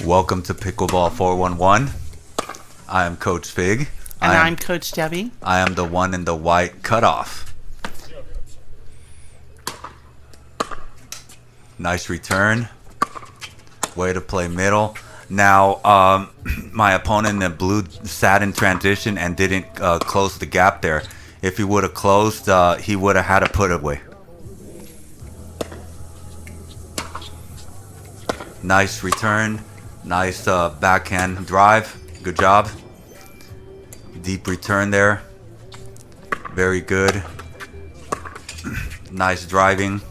Welcome to Pickleball 411. I am Coach Fig. And I'm Coach Debbie. I am the one in the white cutoff. Nice return. Way to play middle. Now, my opponent in blue sat in transition and didn't close the gap there. If he would have closed, he would have had a put away. Nice return. Nice backhand drive. Good job. Deep return there. Very good. Nice driving.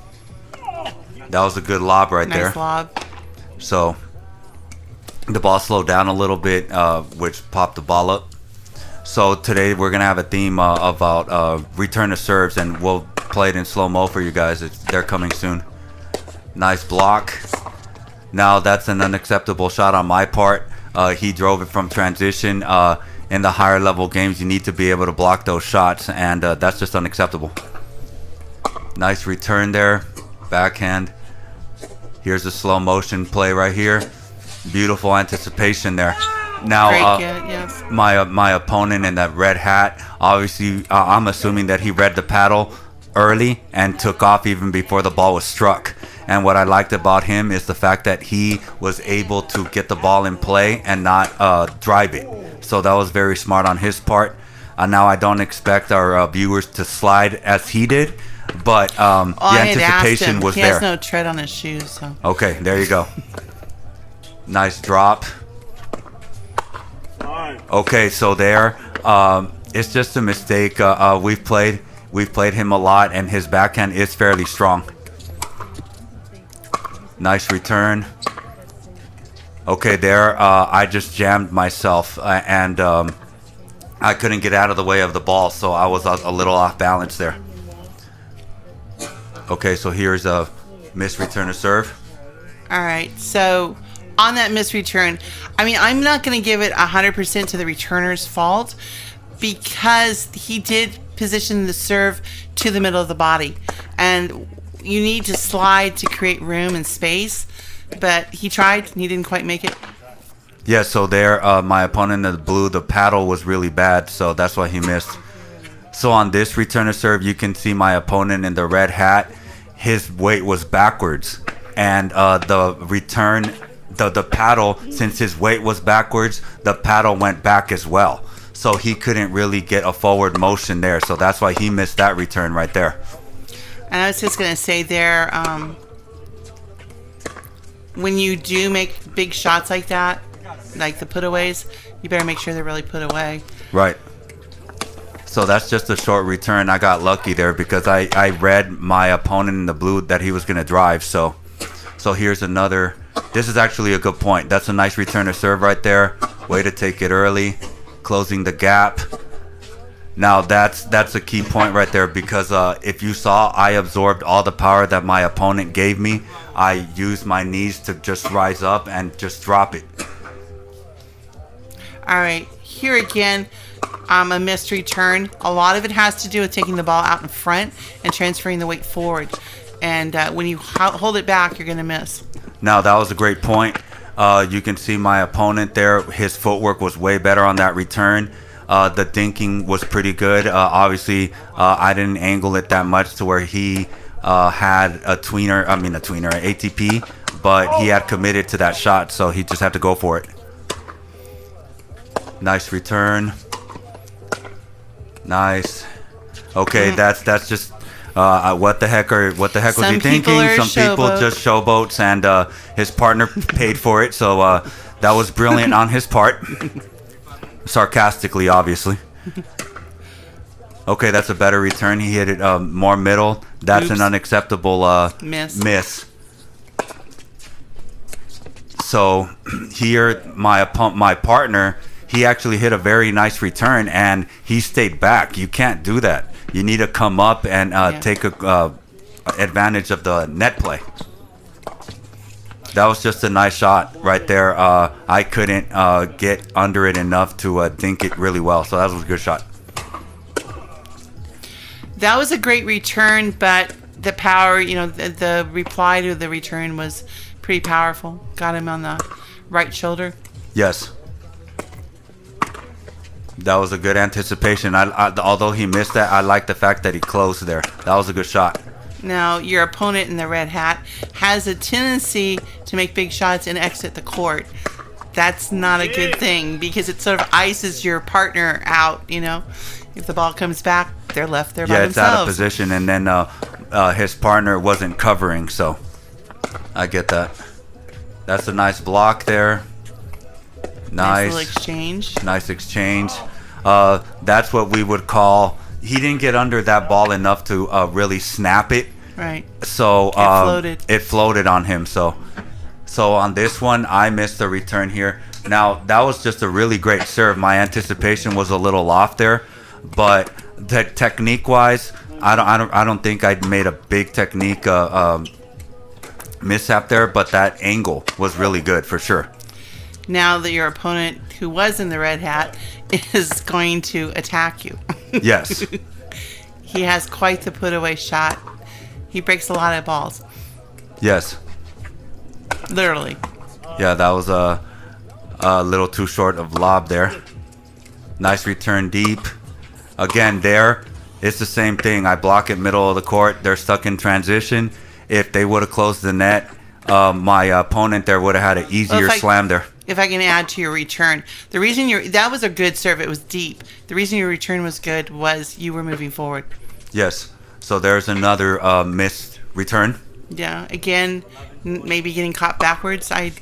That was a good lob right there. Nice lob. So the ball slowed down a little bit, which popped the ball up. So today we're going to have a theme about return to serves, and we'll play it in slow-mo for you guys. They're coming soon. Nice block. Now that's an unacceptable shot on my part. He drove it from transition. In the higher level games, you need to be able to block those shots, and that's just unacceptable. Nice return there. Backhand. Here's a slow motion play right here. Beautiful anticipation there. Now, yes. my opponent in that red hat, obviously, I'm assuming that he read the paddle early and took off even before the ball was struck. And what I liked about him is the fact that he was able to get the ball in play and not drive it. So that was very smart on his part. Now I don't expect our viewers to slide as he did, but the anticipation was there. He has no tread on his shoes. So. Okay, there you go. Nice drop. Okay, so there, it's just a mistake. We've played him a lot, and his backhand is fairly strong. Nice return. Okay, there, I just jammed myself, and I couldn't get out of the way of the ball, so I was a little off balance there. Okay, so here's a missed return to serve. All right, so on that missed return, I mean, I'm not going to give it 100% to the returner's fault because he did position the serve to the middle of the body, and you need to slide to create room and space, but he tried and he didn't quite make it. Yeah, so there, my opponent in the blue, the paddle was really bad, so that's why he missed. So on this return to serve, you can see my opponent in the red hat, his weight was backwards, and the return, the paddle, since his weight was backwards, the paddle went back as well. So he couldn't really get a forward motion there, so that's why he missed that return right there. And I was just going to say there, when you do make big shots like that, like the putaways, you better make sure they're really put away. Right. So that's just a short return. I got lucky there because I read my opponent in the blue that he was going to drive. So here's another. This is actually a good point. That's a nice return to serve right there. Way to take it early. Closing the gap. Now that's a key point right there because if you saw, I absorbed all the power that my opponent gave me. I used my knees to just rise up and just drop it. All right, here again, a missed return. A lot of it has to do with taking the ball out in front and transferring the weight forward. And when you hold it back, you're going to miss. Now that was a great point. You can see my opponent there. His footwork was way better on that return. The dinking was pretty good. Obviously, I didn't angle it that much to where he had an ATP, but he had committed to that shot, so he just had to go for it. Nice return. Nice. Okay, that's just what the heck was he thinking? Some people just showboats, and his partner paid for it, so that was brilliant on his part. Sarcastically, obviously. Okay, that's a better return. He hit it more middle. That's an unacceptable miss. So here, my partner, he actually hit a very nice return, and he stayed back. You can't do that. You need to come up and take advantage of the net play. That was just a nice shot right there. I couldn't get under it enough to dink it really well, so that was a good shot. That was a great return, but the power, the reply to the return was pretty powerful. Got him on the right shoulder. Yes. That was a good anticipation. Although he missed that, I like the fact that he closed there. That was a good shot. Now, your opponent in the red hat has a tendency to make big shots and exit the court. That's not a good thing because it sort of ices your partner out, you know. If the ball comes back, they're left there by themselves. Yeah, it's out of position, and then his partner wasn't covering, so I get that. That's a nice block there. Nice little exchange. Nice exchange. That's what we would call... He didn't get under that ball enough to really snap it. Right. So It floated on him. So on this one, I missed the return here. Now, that was just a really great serve. My anticipation was a little off there. But technique-wise, I don't think I made a big technique mishap there. But that angle was really good for sure. Now that your opponent, who was in the red hat, is going to attack you. Yes. He has quite the put-away shot. He breaks a lot of balls. Yes. Literally. Yeah, that was a little too short of lob there. Nice return deep. Again, there, it's the same thing. I block it middle of the court. They're stuck in transition. If they would have closed the net, my opponent there would have had an easier slam there. If I can add to your return, the reason that was a good serve. It was deep. The reason your return was good was you were moving forward. Yes. So there's another missed return. Yeah. Again, maybe getting caught backwards. That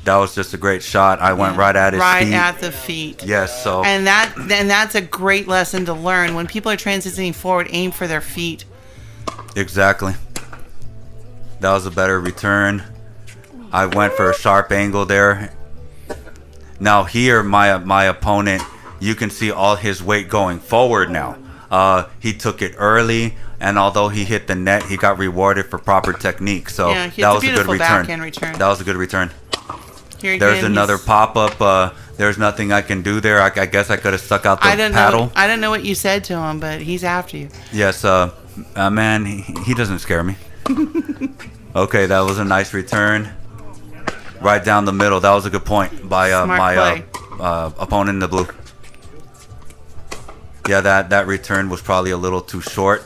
was just a great shot. I went right at his feet. Right at the feet. Yes. So. And that's a great lesson to learn. When people are transitioning forward, aim for their feet. Exactly. That was a better return. I went for a sharp angle there. Now here, my opponent, you can see all his weight going forward now. He took it early, and although he hit the net, he got rewarded for proper technique. So yeah, that was a good return. Backhand return. That was a good return. Here again, there's another pop-up. There's nothing I can do there. I guess I could have stuck out the paddle. I don't know what you said to him, but he's after you. Yes, man, he doesn't scare me. Okay, that was a nice return. Right down the middle. That was a good point by my opponent in the blue. Yeah, that return was probably a little too short.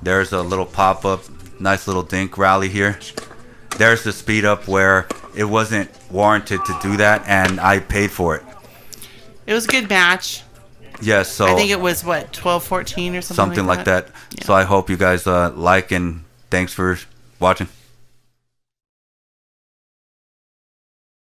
There's a little pop-up. Nice little dink rally here. There's the speed up where it wasn't warranted to do that, and I paid for it. It was a good match. Yes, so... I think it was, 12-14 or something like that? Yeah. So I hope you guys like, and thanks for watching.